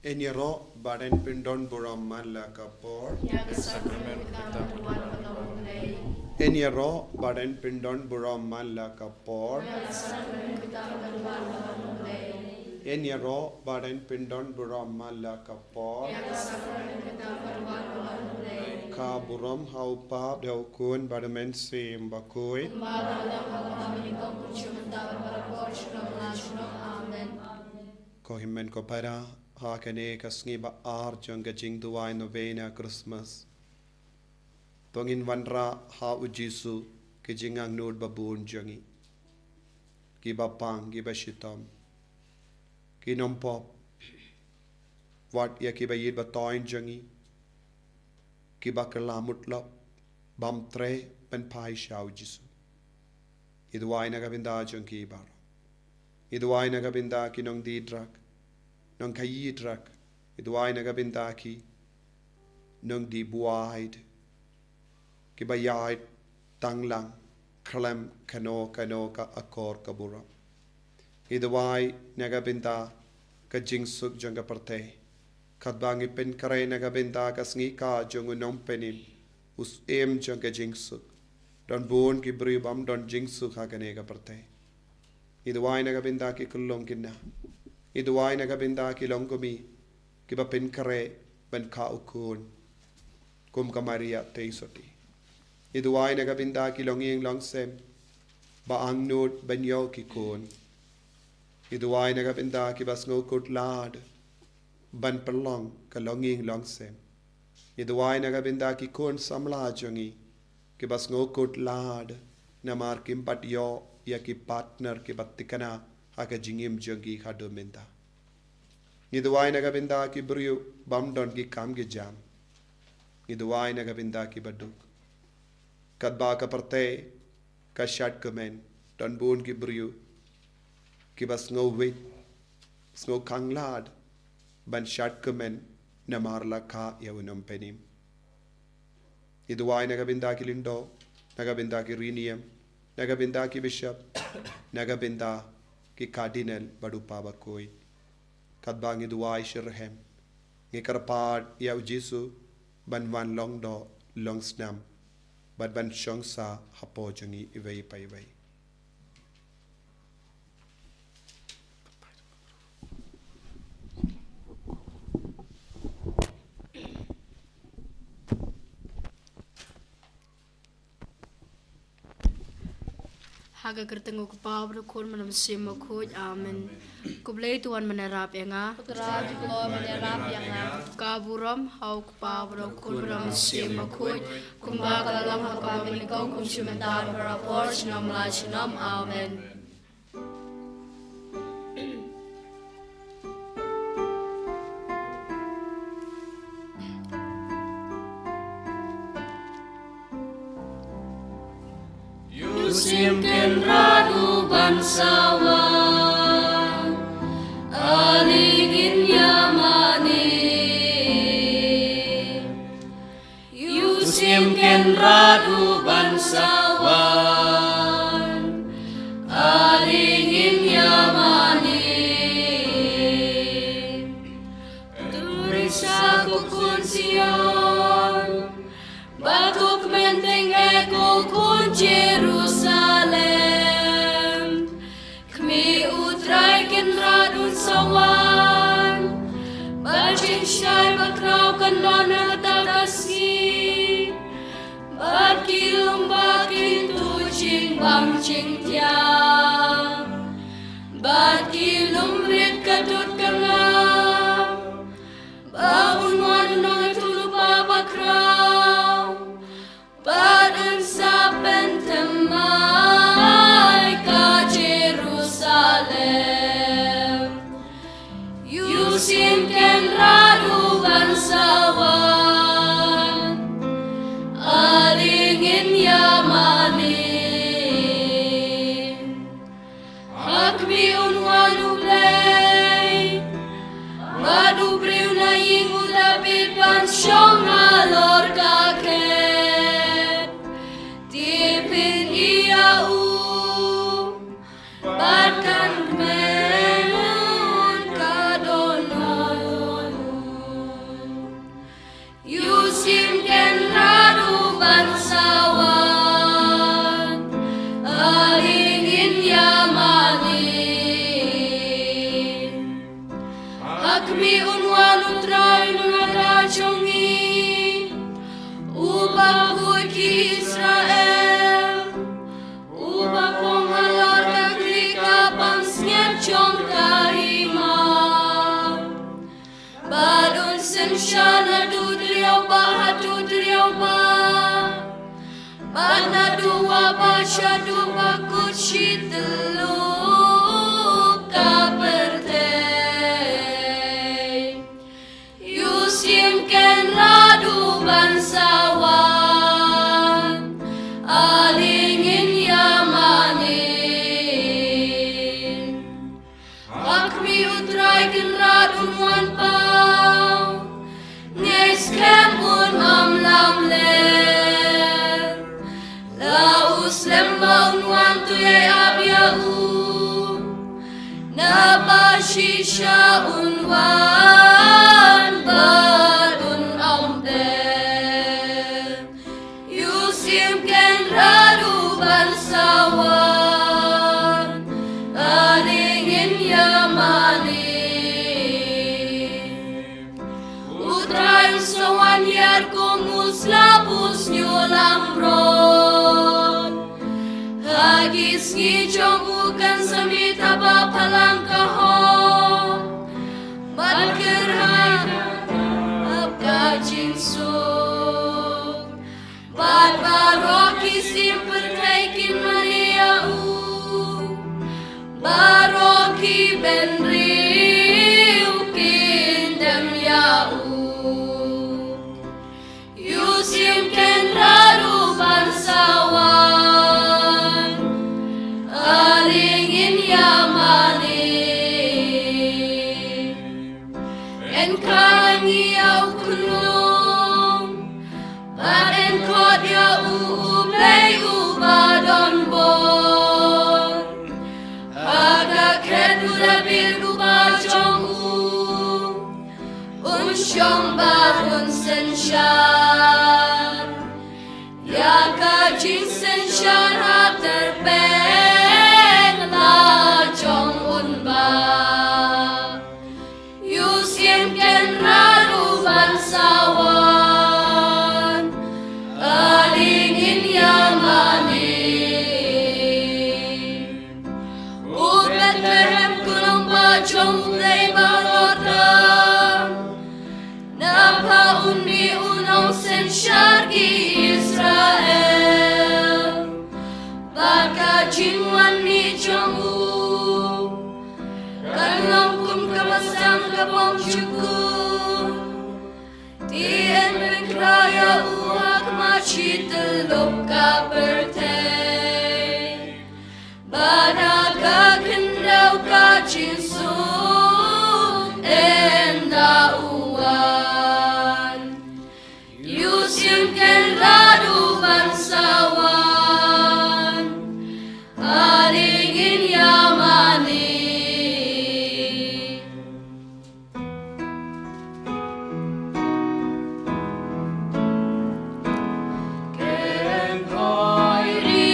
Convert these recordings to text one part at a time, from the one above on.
Enyero baden pindon buram mala kapor. Enyero baden pindon buram mala kapor. Enyero baden pindon buram mala kapor. Ka buram hau pap dau kun badamen sim bakoi. Ko himmen ko para hakane kasngi ba arjong gajing duwai novena Christmas. Tongin wanra ha ujisu kijingang nud babun jangi. Kiba pang kiba shitam. Kinom pop. Wat ya kiba yid ba toin jangi. Kiba kelamut lop. Bam tre ben pai shau jisu. Idwai nagabinda jong kibar. Idwai nagabinda kinong didrak. Nong kayidrak. Idwai nagabinda ki. Nong di buaid. Kibayait tanglang. Klem kano ka akor kabura. Idwai nagabinda ka jingsuk jong kaparte. Kadbangi pen kare nagabinda ka sngi jong unong penim. Us jong ka jingsuk. Don buon ki bribam don jingsuk hakane kaparte. Idwai nagabinda ki kulong kinna. Idwai nagabinda ki longkomi. Kiba pen kare ben ka ukun. Kum kamaria teisoti. Idwai nagabinda ki longing longsem. Baang nod ben yo ki kun. Idwai nagabinda ki bas ngokut lad. Ban pelong ka longing longsem. Idwai nagabinda ki kun samla jongi. Ki bas ngokut lad. Namar kimpat yo ya ki partner ki batikana haka jingim jongi kadominda. Idwai nagabinda ki brio bamdon ki kam ki jam. Idwai nagabinda ki baduk. Kadba ka parte ka shat kemen don bun ki brio ki bas ngo wit ngo kanglad ban shat kemen namar la ka ya unum penim. Idwai nagabinda ki lindo nagabinda ki rinium nagabinda ki bishop nagabinda ki cardinal badupa bakoi kadbang idwai shirhem ngikarpad ya jisu ban wan long do long snam bad ban shong sa hapo jongi iwei pa iwei. Haga kertengu ku pabro kon manam sima koj amen. Kublay tuan menerap yang Putra jublo menerap yang kaburam hau ku pabro kon manam sima koj kumba kalalang hapagin ikaw kung sumentar parapor sinam la sinam amen. Yusimken radu bansawan aligin yamani Yusimken radu bansawan aligin yamani Turisa kukun Sion batuk menteng eko kun Jerusalem Kmi utrai ken radun sawan Bajin syai bakrau kandana tagaski Bakilum bakin tucing bang cing tiang Bakilum rit katut kangam Baun wanong tulupa bakrau Badan saben temai ka Jerusalem Yusimken radu bansawan Alingin yamanin Hakmi unwanublay sensyana du driau ba Bana dua basya du bakut shitelu ka pertei Yusim ken radu bansawan alingin yamanin Akmi utrai ken radun wan pau Nes kemun amlam le Laus lembau nuan tuye abiau Nabashisha unwan balun amde Yusim ken radu bansawan Alingin yamani Utrai sawan yar kumus labus nyulam ron Hagis ngijong ukan samita bapalang kahon Badkerhan abkajin suk Baroki simpertaikin Mariau Baroki benriu kindem yau Yusim ken radu bansawan alingin yamani En kangi au kunung Baden kot ya play ubadon bon Aga kredu labil ubajong Unsyong barun sensyan Ya kajin sensyan haterpeng lajong unba Yusim ken radu bansawan alingin yamani U Bethlehem kulong bajong play barotan Napa undi unong sensyargi Israel Baka jinwan ni jongu Kanong kum kamasang kapong syukur Tien bekraya uhak machi telok ka pertei Banaga kendau ka jinsuk enda uwan Yusim ken radu bansawan alingin yamani Ken koi ri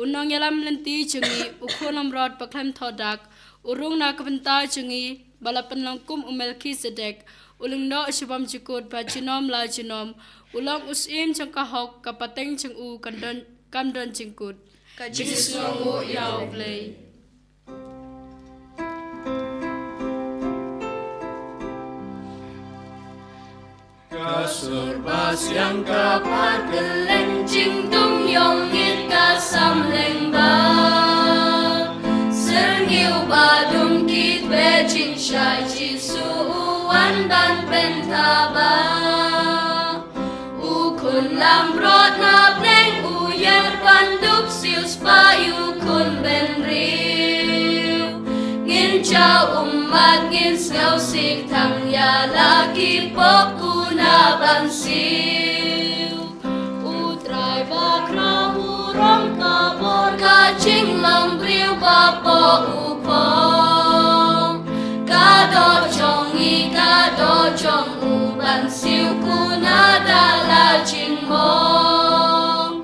unong yalam lenti chungi ukholam rod paklem thodak urung na kabenta chungi balapan langkum Melchizedek uling no shubam jukut pa chinom la chinom ulang usim changka hok kapateng chung u kamdon chingkut ka Jesus nongu yau play. Kasurbas yang kapar keleng jing tung yong ngit kasam leng ba Serniu badum kit be jing shai jisu uwan dan pentaba Ukun lam rot na bleng uyer pandup sius payu kun ben riu Ngin chao umat ngin sngau sik thang ya laki pop na bansiu utrai bakra urong kabor ka ching long briu ba po upong ka do chong u bansiu kuna dala ching mong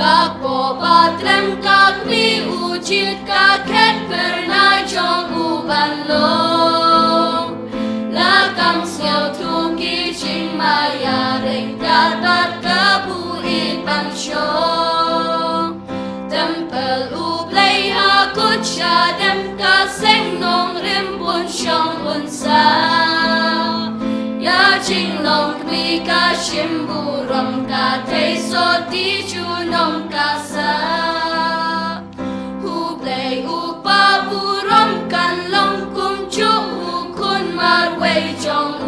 ka po batrem ka mi ujit ka khet pernai chong u ban long la kam sngau thu ki ching maya reng dapat kabuin bang syong tempel ublay hakut syadem kaseng nong rimbun syong unsa ya ching long kmi ka shimburom ka tei so ti chunom kasa ublay upa burom kan long kum chu ukun marway chong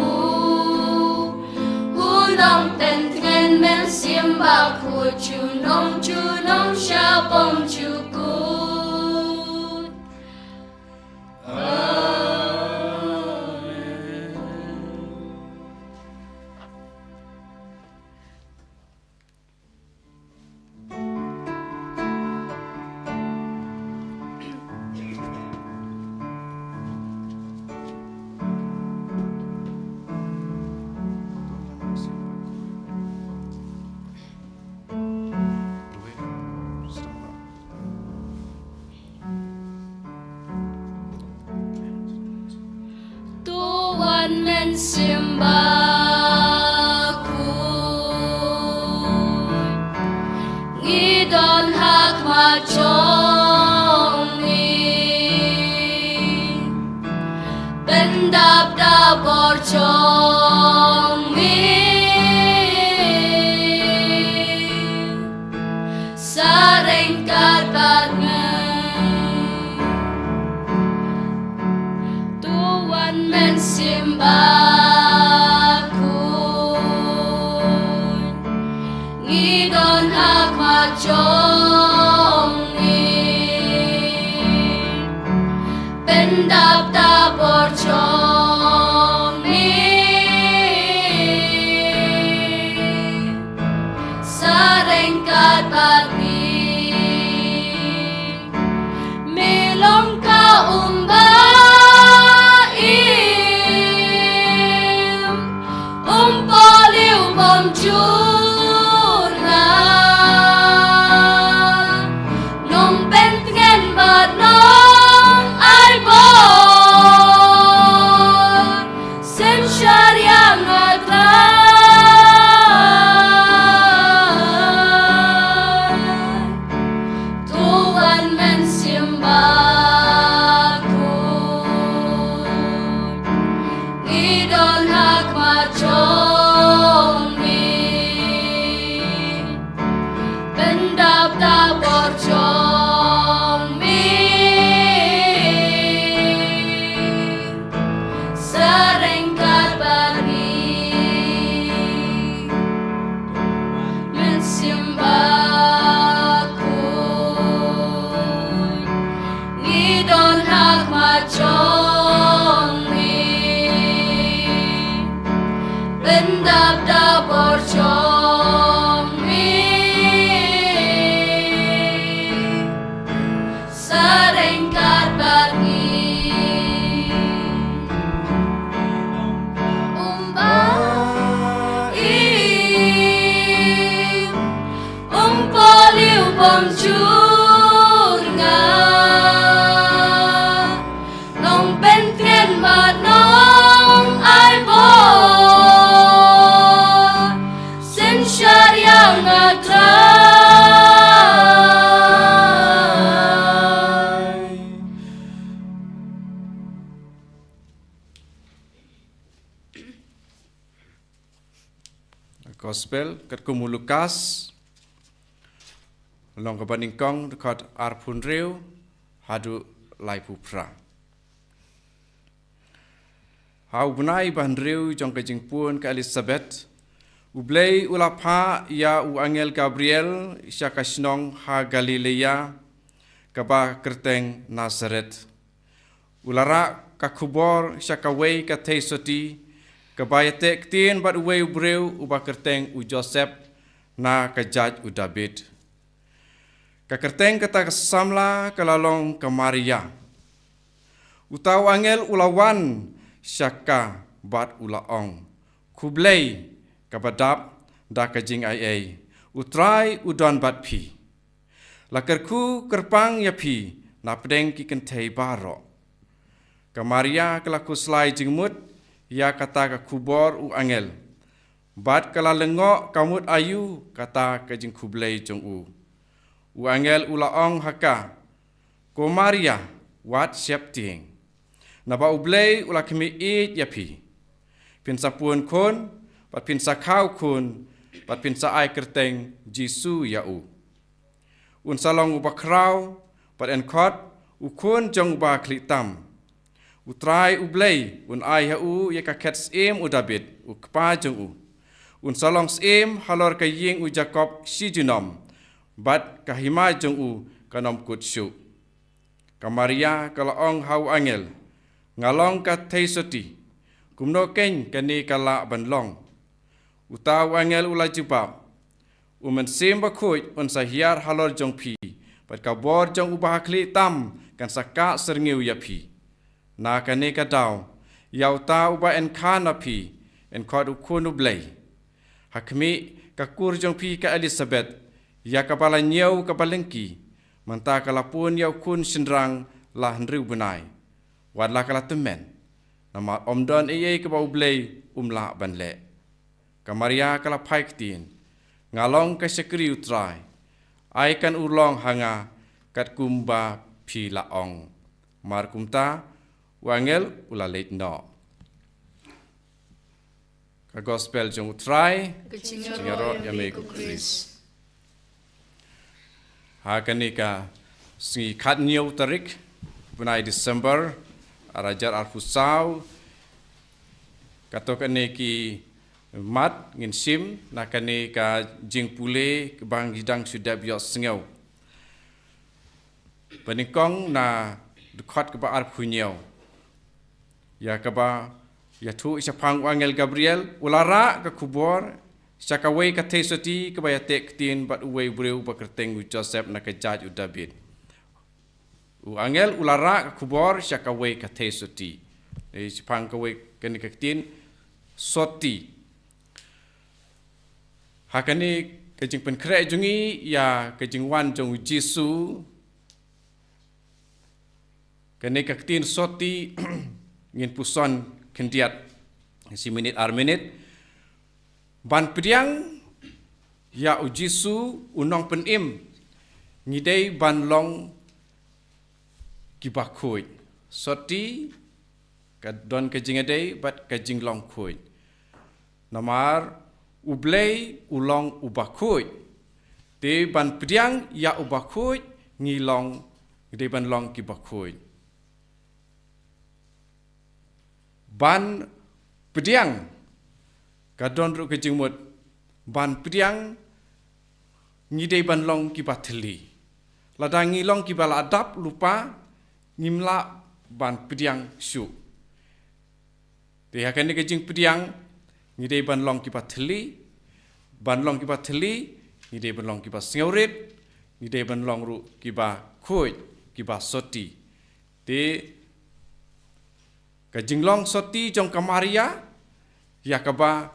long ten thên men xiêm ba khu chu nong sha bom chu cu men simba ku ngidon hak ma chong ni bendap da bor chong mi sareng kat men simba kun ngidon hak ma chong ni pendap da bor chong ni sareng kat bat ni melong ka umba bom chu Gospel kat kumu Lukas long kabaning kong dekat arpun reu hadu lai pupra. Hau benai ban reu jong kajing pun ke Elizabeth ublei ulapa ya u angel Gabriel isya kasnong ha Galilea kaba kerteng Nazaret. Ulara kakubor isya kawei ka teisoti kabayate ktien bat uwei ubreu uba kerteng u Joseph na kajaj u David. Kakerteng kata kesamla kelalong ke Maria. Utau angel ulawan syaka bat ulaong. Kublei kabadap da kajing ai. Utrai udon bat pi. Lakerku kerpang ya pi na pedeng ki kentei baro. Ke Maria kelaku selai jingmut ya kata ke kubor u angel. Bat kala lengok kamut ayu kata kajing kublei jong u. U angel ulaong haka. Ko Maria wat siap ting. Naba ublei ula kemi it yapi. Pinsa pun kun, pat pinsa kau kun, pat pinsa ai kerteng Jisu ya u. Un salong uba krau, pat enkot, u kun jong uba klitam. Utrai ublei, un ai ya u ya kaket sem u David, u kepa jong u. Un salong sem halor kaying u Jacob si junom. Bat kahima jong u kanom kutsu. Kamaria kalaong hau angel. Ngalong ka teisoti. Kumno keng kani kala banlong. Utau angel ula jubab. Umen sim bakuj un sahiar halor jong pi. Bat kabor jong ubah kli tam kan saka serngiu ya pi. Na kani kadau. Yau ta ubah enkana pi. Enkot ukunu blei. Hakmi kakur jong pi ka Elizabeth. Ya kapala nyau kapalengki, manta kalapun yau kun sendrang lah nriu benai. Wadlah kala temen, nama omdon iye kebau blei umla banle. Kamaria kala paiktin, ngalong kasekri utrai, ai kan urlong hanga kat kumba pi laong. Mar kumta, wangel ulaleit no. Ka gospel jong utrai, cingaro yame ku Kris. Hakani ka singi kat niu tarik bunai Desember arajar arfusau katokane ki mat ngin sim nakane ka jing pule ke bang hidang sudah biok sengau paningkong na dekat ke ba arfunyau ya ke ba ya tu isapang angel Gabriel ulara ke kubor Sakaway ka tesoti kabayatek tin bat uway breu bakerteng u Joseph na kajaj u David. U angel ulara ka kubor sakaway ka tesoti. Sipang kaway kani kaktin soti. Hakani kajing penkre jungi ya kajing wan jong Jisu. Kani kaktin soti ngin puson kendiat si minit ar minit. Ban pediang ya u Jisu unong penim ngidei ban long kibakoi soti kadon kajing adei bat kajing long koi namar ublei ulong ubakoi te ban pediang ya ubakoi ngilong ngidei ban long kibakoi ban pediang kadon ru kejing mut ban pediang ngidei ban long kibatheli ladang ngilong kibala adap lupa ngimla ban pediang su te hakane kejing pediang ngidei ban long kibatheli ngidei ban long kiba singaurit ngidei ban long ru kiba khoi kiba soti te kejing long soti jong Kamaria ya kaba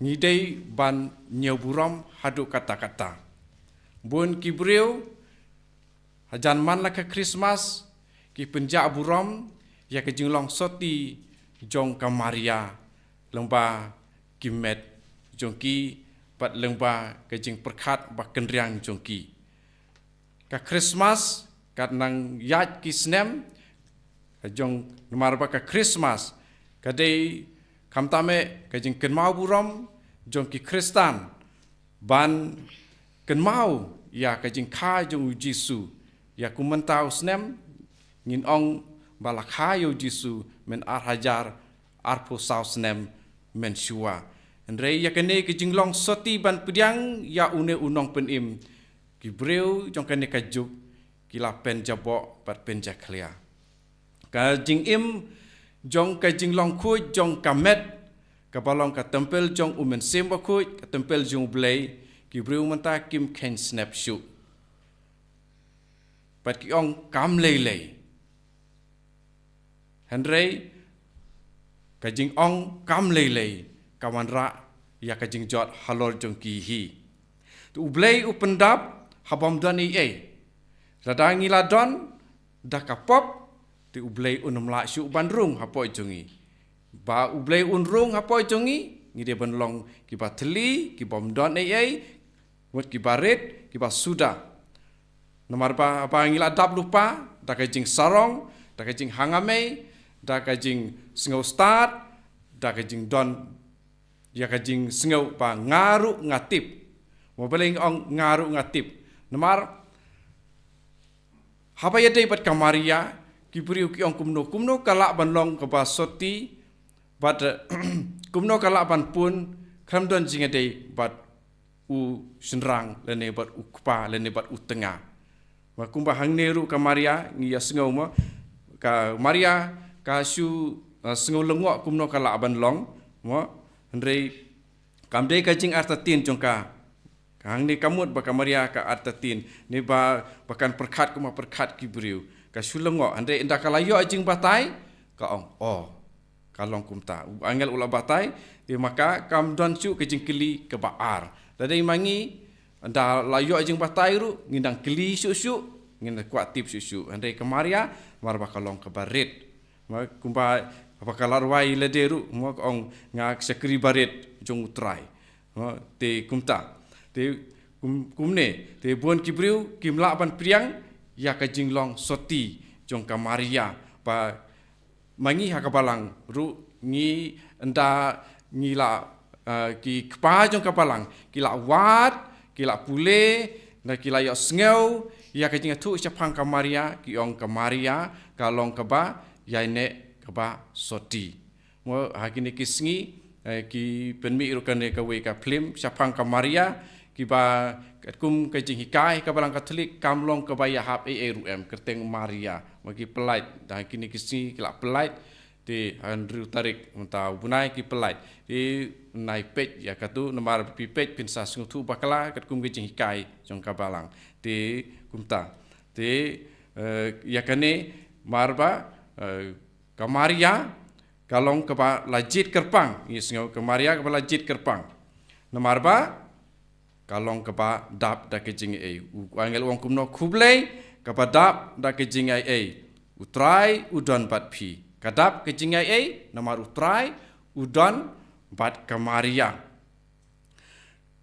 ngidei ban nyoburam hadu kata-kata. Bun kibreu hajan man laka Christmas ki penjak buram ya ke jinglong soti jong Kamaria lengba kimet jongki pat lengba ke jing perkat ba kendriang jongki. Ka Christmas kat nang yat ki snem jong nomar ba ka Christmas kadai kam tame ka jing ken mau burom jong ki Kristan ban ken mau ya ka jing kha jong Jisu ya ku mentau snem ngin ong bala kha yo Jisu men ar hajar ar po sau snem men shua andre ya kene ka jing long soti ban pediang ya une unong pen im ki breu jong kene ka juk ki la pen jabok pat pen jaklia ka jing im jong ka jing long khu jong kamet ka balong ka tempel jong umen semba khu ka tempel jong blai ki breu manta kim ken snap shoot pat ki ong kam lei Henry ka jing ong kam lei kawan ra ya ka jing jot halor jong ki hi tu blai upendap habam dani radangi ladon dakapop ti ublei unum la syu bandrung hapoi jongi ba ublei unrung hapoi jongi ngi de banlong ki ba teli ki bom don wat ki baret ki ba suda nomor ba apa ngi la dab lupa da ka jing sarong da ka jing hangame da ka jing sngau start da ka jing don ya ka jing sngau ba ngaru ngatip mo beleng ong ngaru ngatip nomor haba ya dei bat kamaria ki priu ki ong kumno kala banlong ka ba soti bat kumno kala ban pun khamdon jinga dei bat u senrang lene bat u kpa lene bat u tengah wa kumba hang neru kamaria ngi ya sngau ma ka maria ka su sngau lengok kumno kala banlong mo ndrei kamde ka jing artatin jongka hang ni kamut ba kamaria ka artatin ni ba bakan perkhat kuma perkhat ki briu ka sulengok ande inda kalayo ajing batai ka ong kalong kumta angel ula batai di maka kam don chu ke jingkili ke baar dadai mangi anda layo ajing batai ru ngindang kili susu ngin kuat tip susu ande kamaria mar ba kalong ke barit ma kumpa apa kalar wai lederu mo ong ngak sekri barit jong utrai te kumta te kumne te buan kibriu kimla ban priang ya ka jinglong soti jong kamaria pa mangi hakabalang ru ngi enda ngila ki kpa jong kabalang kila wat kila pule na kila yo sngew ya ka jinga tu chapang kamaria ki ong kamaria kalong kaba ya ne kaba soti mo hakini kisngi ki penmi rukane ka we ka film chapang kamaria ki ba kum ka jing hikai ka balang katolik kamlong ka baya hap rum kerteng maria magi pelait dan kini kisni kila pelait di Andrew tarik mentau bunai ki pelait di nai pej ya katu nomor pi pej pinsa sungutu bakala kat kum jing hikai jong ka balang di kumta di ya kane marba ka maria kalong ka ba lajit kerpang isngau ka maria ka ba lajit kerpang nomor ba kalong kapa dap da ke jing angel wong kumno kublei kapa dap da ke jing utrai udon bat pi kadap ke jing namar utrai udon bat kamaria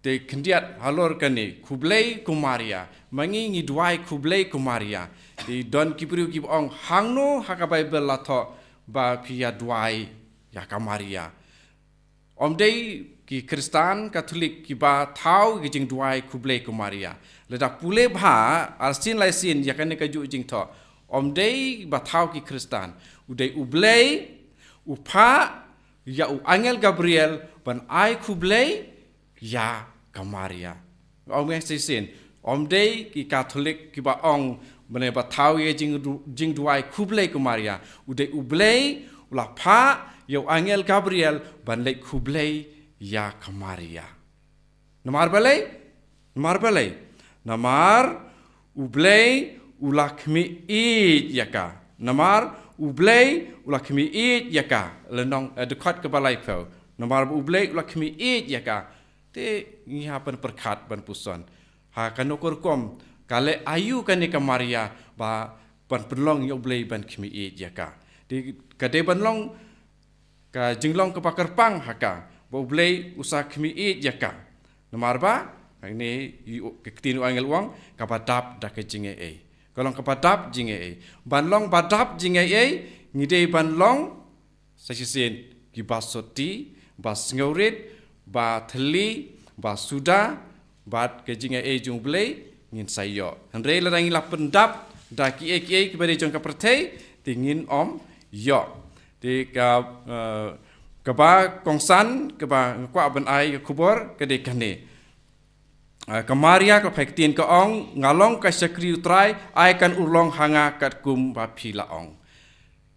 te kendiat halor kane kublei kumaria mangi ngi duai kublei kumaria di don kipriu ki ong hangno hakabai belato ba pia duai ya kamaria omdei ki Kristan Katolik ki ba thau ki jing duai kublei kumaria leda pule bha arsin laisin yakane ka ju jing tho omdei ba thau ki Kristan udei ublei upha ya u angel Gabriel ban ai kublei ya kamaria omeng sisin omdei ki Katolik ki ba ong bane ba thau ye jing duai kublei kumaria udei ublei ula pha ya angel Gabriel ban le kublei ya kamaria namar balai namar ublei ulakmi it yaka namar ublei ulakmi it yaka lenong dekat ke balai pau namar ublei ulakmi it yaka te ngihapan perkat ban puson ha kanokor kom kale ayu kane kamaria ba ban penlong yo ublei ban kmi it yaka di kade banlong ka jinglong ke pakerpang haka boleh usah kemiit jaka nomor ba ini ketinu angel uang kapadap dak jinge kalau kapadap jinge banlong badap jinge ngidei banlong sasisin ki ba soti ba ngaurit ba theli ba suda bat ke jinga jung blei ngin sayo hanre la rangi la pendap da ki ki bari jong ka perthei tingin om yo di ka ba kongsan ke ba kwa ban ai kubor ke de kane kamaria ka phektin ka ong ngalong ka sakri utrai ai kan ulong hanga kat kum ba phila ong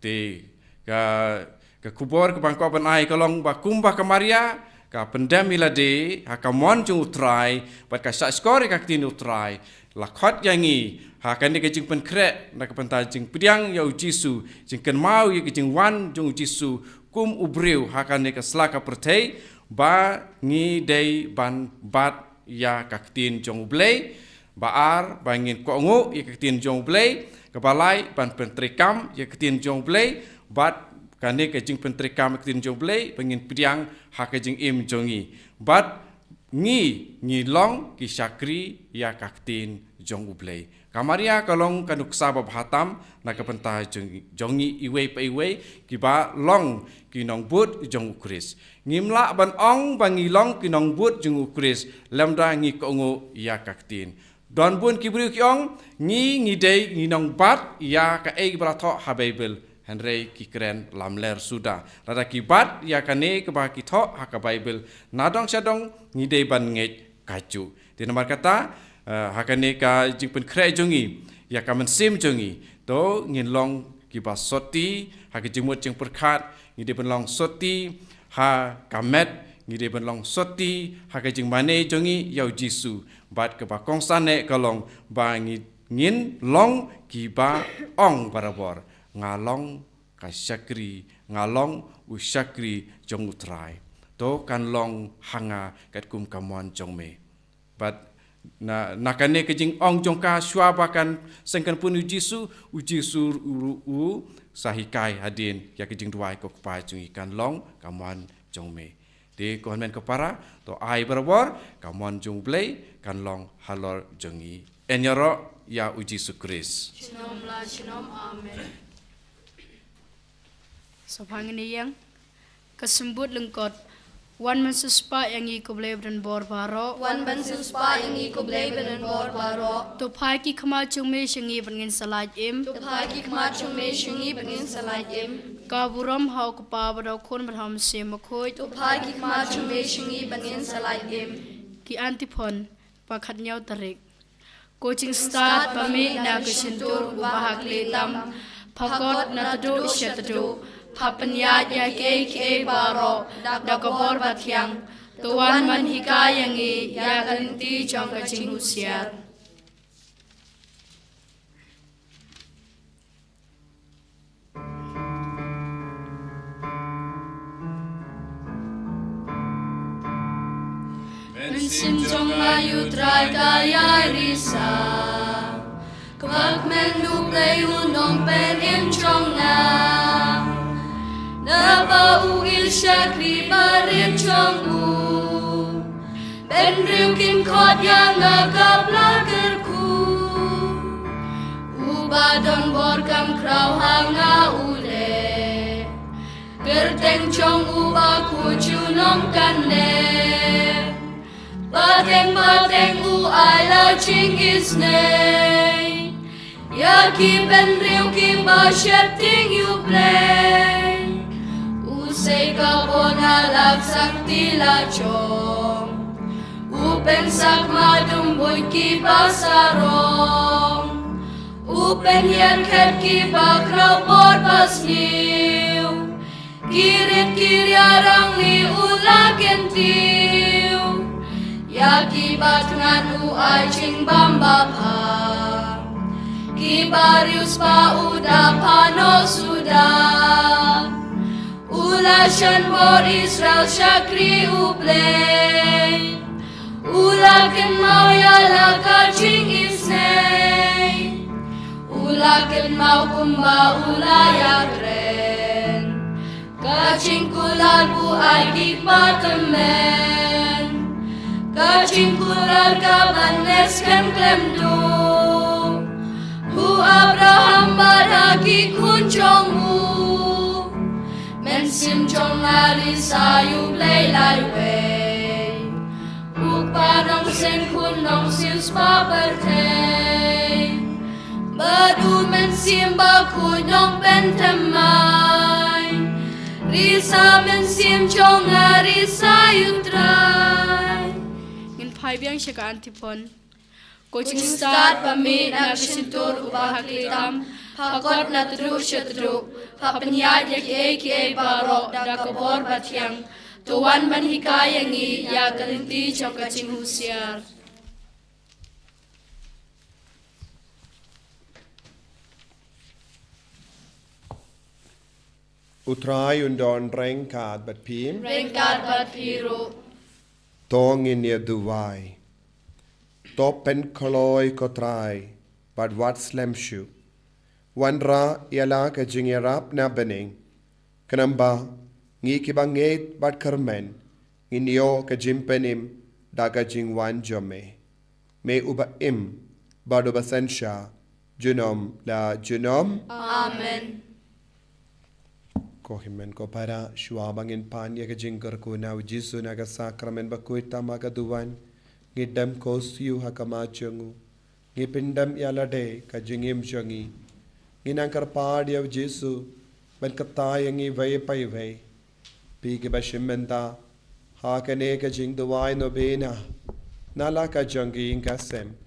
te ka kubor ka bangko ban ai ka long ba kum ba kamaria ka pendam milade ha ka mon jung utrai ba ka sa skor ka tin utrai la khot yangi ha kan ke jing pen kre na ka penta jing piang ya jisu jing kan mau ye jing wan jung jisu kum ubreu ha kan ke slaka pertei ba ngi dei ban bat ya kaktin jong blei baar bangin ko ngo ya kaktin jong blei kebalai ban pentrikam ya kaktin jong blei bat kane ke jing pentrikam kaktin jong blei bangin piang ha ke jing im jongi bat ngi long ki sakri ya kaktin jong blei kamaria kalong kanuk sabab hatam na kapenta jongi iwe pa iwe ki ba long ki nong but jong ukris ngimla ban ong bangi long ki nong but jong ukris lamda ngi ko ngo ya kaktin don bun ki bru ki ong ngi dei ngi nong bat ya ka e bra tho ha bible henry ki kren lamler suda rada ki bat ya kane ke ba ki tho ha ka bible nadong sadong ngi dei ban nge kaju di nomor kata hakane ka jingpen kre jongi ya ka mensim jongi to ngin long ki ba soti ha ki jingmut jing perkhat ngi de long soti ha kamet ngi de long soti ha ka jing mane jongi yau jisu bat ke ba kongsane ka long ba ngin long ki ba ong barabor ngalong ka sakri ngalong usakri jong utrai to kan long hanga kat kum kamon jong me but na kane ke jing ong jong ka shwa bakan sengkan pun ujisu u sahikai hadin ya ke jing duai ko pa jung ikan long kamon jong me de kon men ko para to ai barabor kamon jong blei kan long halor jongi enyoro ya ujisu kris Shalom la shalom amen so pangini yang kesembut lengkot wan mensuspa yang iko blei dan bor baro Wan ban suspa yang iko blei ben bor baro. to pai ki khama chungme shingi bangin salaj im Tu pagi kema chungme shungi bengin salai im. ka buram hau ko pa bado khon bram se makhoi Tu pagi kema chungme shungi bengin salai im. ki antiphon pakhat nyau tarik coaching start pami na ka sentur ubahak le tam phakot na tadu shetadu phapanya ya ke baro dakabor bathyang tuan man hikayangi ya kanti jong ka jingusiat Mensim jong ayu trai kaya risa. Kwak men du play unom pen in jong na. Napa ugil syakri barit jong u. Ben riukin kot yang ngagap lagerku. Ubadon borkam krau hanga ule. Gerteng jong ubaku junom kane. Bateng u ai la chingis nei. Yaki ben riu ki ba shetting you play. Usay ka bona lak sakti la chong. Upen sak madumboy ki ba sarong. Upen yen ket ki ba kraw bor basniu. Kirit kiryarang ni ulaken tiu. Yaki batngan u ai ching bamba pa. Kibarius pa uda pano suda. Ulashan bor Israel syakri uplay. Ulaken mau yala kaching isnei. Ulaken mau kumba ulayakren. Kaching kular bu ai kikbatemen. Kaching kular kabanes kan klemdu. Hu Abraham baraki kunjongmu. Men men sim chong ari sayu play lai way upa nong sen kun nong sim spa birthday badu men sim ba ku nong ben tamai risa men sim chong ari sayu trai ngin phai biang shaka antipon coaching start pami na kisintur ubah haklitam Hakot na tru shatru, hapanyad yak eke baro da kabor batyang, tuwan man hikayangi ya kalinti chokaching husyar. Utrai undon rengkat bat pim, Rengkat bat piro, tong in ye duwai. Topen koloi kotrai, bat wat slemshu. Wanra ialah kejingerap na bening. Kenamba ngi kibanget bat kermen. Nginyo kejimpenim daga jingwan jome. Me uba im badu basensha. Junom la junom. Amen. Kohimen ko para shuabangin pan ya kejingker ko na ujisu naga sakramen bakuita magaduwan. Ngidam kosiu hakamachangu. Ngipindam ialade kajingim jangi. Nginangkar padi av Jesu ben katayangi vai pai vai pi ke bashimenta ha kane ka jing duwai no bena nala ka jangi inka sem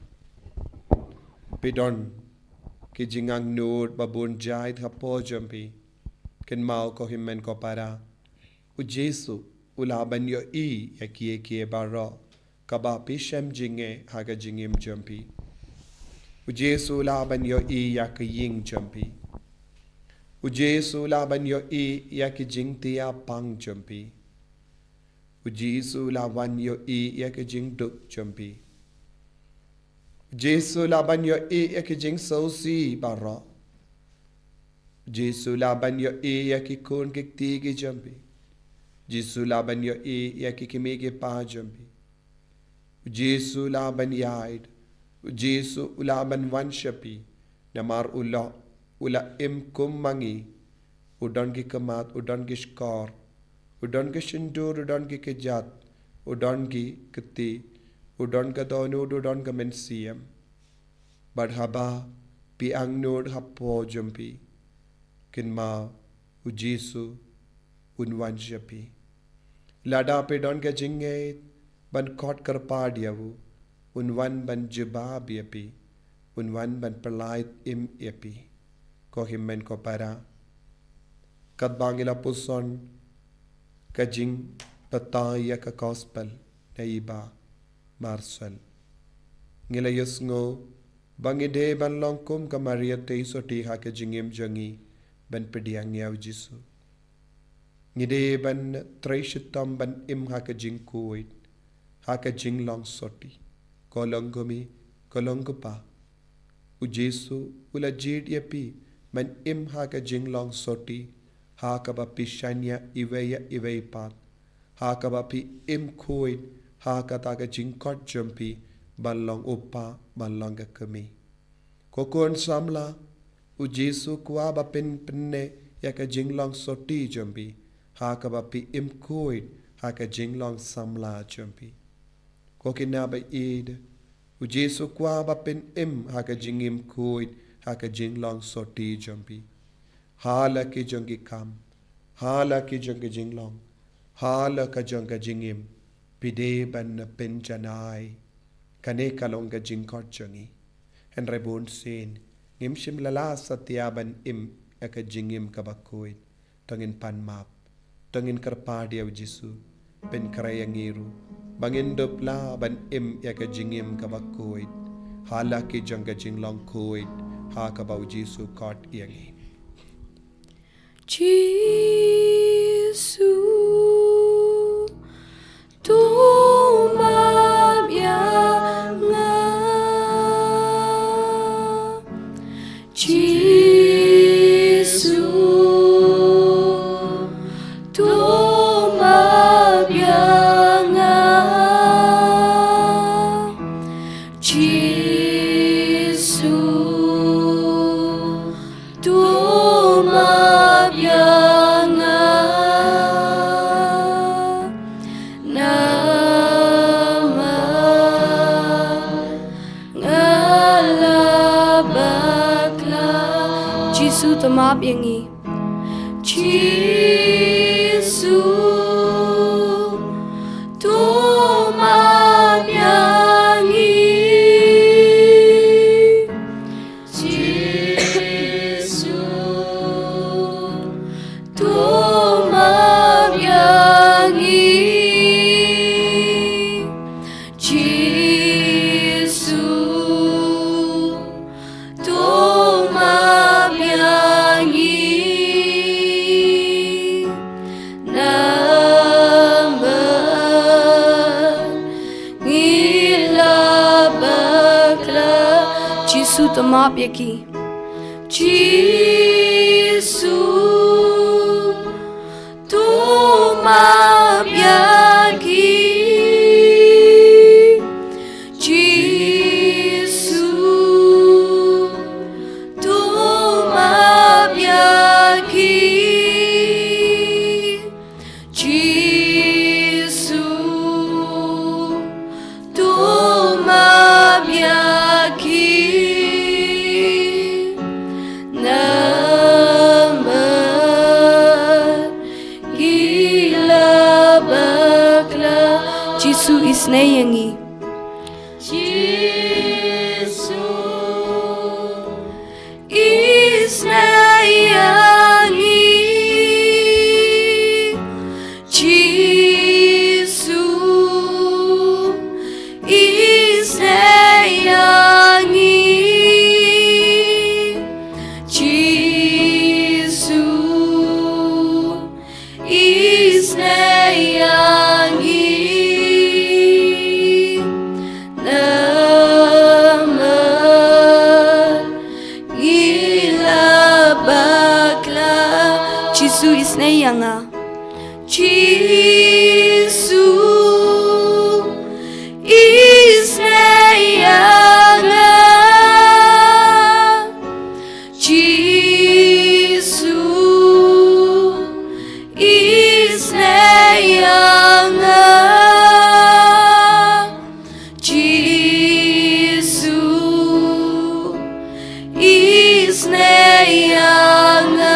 pidon ki jingang nur babun jai tha po jampi ken mau ko himmen ko para u Jesu ulaban yo I ya kie baro kaba pishem jinge ha ka jingim jampi Ujesu laban yo I ya ke ying jampi. Ujesu laban yo I ya ke jing tia pang jampi. Ujesu laban yo I ya ke jing duk jampi. Ujesu laban yo I ya ke jing sosi bara. Ujesu laban yo I ya ke kun ke tigi jampi. Ujesu laban yo I ya ke kimi ke pa jampi. Ujesu laban yaid. Jesu ulaban wanshapi namar ula im kummangi udan ki kamat udan ki skor udan ki shindur udan ki kejat udan ki keti udan ka donu udan ka mensiem badhaba pi angnod hapo jumpi kinma u Jesu un wanshapi lada pe don ka jinge ban kot kar padiavu Unwan ban jubab yapi, unwan ban perlait im yapi, ko himmen ko para. Kat bangila puson, kajing pataya ka gospel na iba marsal. Ngila yusngo, bangide ban longkum ka Maria te isoti ha ka jingim jangi, ban pediang yaw Jisu. Ngide ban treshitam ban im ha ka jing kuwait, ha ka jing long soti. Kolongomi, kolongopa. U Jesu ula jid yapi man im ha ka jinglong soti ha ka ba pishanya iweya iweipat ha ka ba pi im kuit ha ka ta ka jingkot jumpi balong upa balong ka kami. Kokon samla u Jesu kuwa ba penne ya ka jinglong soti jumpi ha ka ba pi im kuit ha ka jinglong samla jumpi. Kokina ba id u Jesu kwa ba pen im ha ka jingim kuit ha ka jinglong soti jampi hala ki jongi kam hala ki jongi jinglong hala ka jonga jingim pide ban pen janai kane kalong ka jingkot jongi en rebun sin ngim shim lala satya ban im ka jingim ka ba kuit tangin pan map tangin karpadi au Jesu pen karayangiru bangin dopla ban im ya ka jingim ka bakuit hala ki janga jinglong kuit ha ka bau Jesu kot yangi Jesu tu mabianga Jesu tu mabianga Jesu tu mabianga map yangi Jisu tu map yangi Jisu tu map yangi Jisu tu map yangi Jisu tu map yaki Jisu tu map yaki Jisu tu map yaki Jisu tu map yaki Jisu isnayangi Jisu isnayangi Jisu isnayangi Jisu isnayangi Jisu isnayanga Jisu isnayanga Jisu isnayanga Jisu isnayanga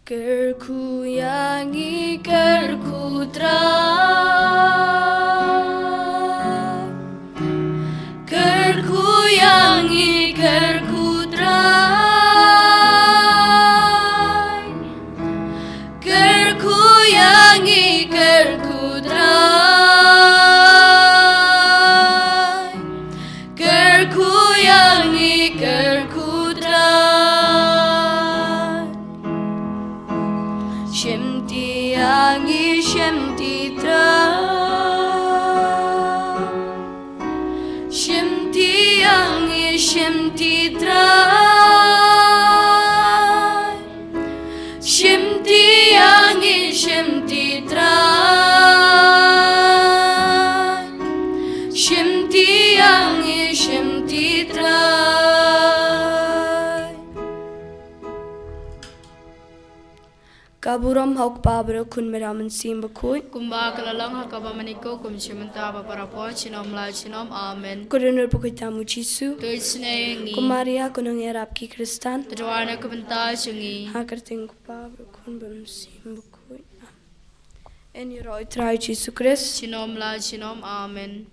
Kerku yangi kerku terang Kerku yangi kerku terang Kerku yangi kerku terang Kerku yangi kerku terang Shemti yangi shemti terang Shemti yangi shemti terang Shemti yangi shemti terang Shemti yangi shemti terang Kaburam hauk pa bro kun meraman sim bakui. Kumba kalalang hakaba maniko kum chimanta paparapo chinom la chinom amen. Kurunur bakui tamu Jisu. Tuit sinengi. Kumaria kunung erap ki Kristan. Tadwana kabanta chungi. Hakarting pa bro kun bam sim bakui. En je roi trai Jisu Christ. Chinom la chinom amen.